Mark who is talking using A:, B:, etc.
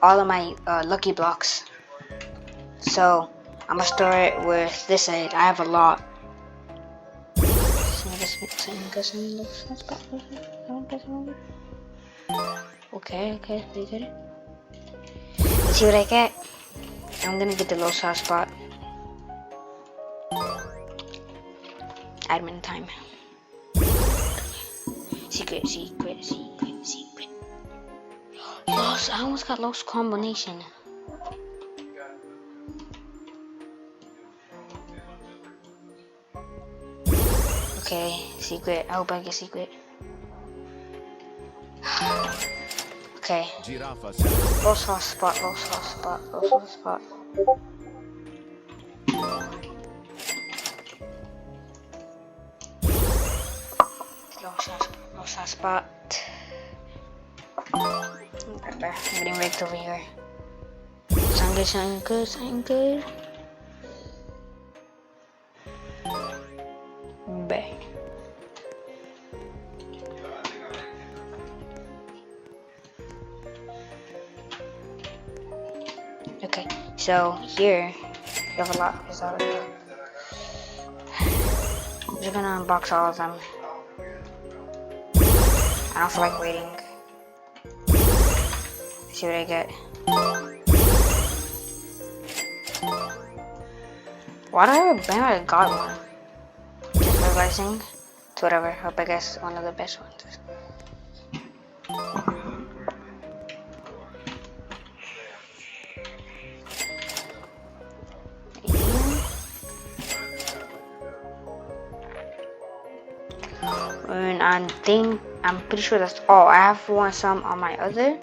A: all of my lucky blocks. So I'm gonna store it with this side. I have a lot. Okay, they did it. Let's see what I get. I'm gonna get the low soft spot. Admin time. Secret. Lost. I almost got lost combination. Okay, secret. I hope I get secret. Okay. Low soft spot. Low soft spot. I'm getting rigged over here. Sound good. Bang. Okay, so here you have a lot. I'm just gonna unbox all of them. I don't feel like waiting. Let's see what I get. Why do I have a banner? I got one. Just realizing. It's whatever. Hope I guess one of the best ones. And I'm pretty sure that's all. I have some on my other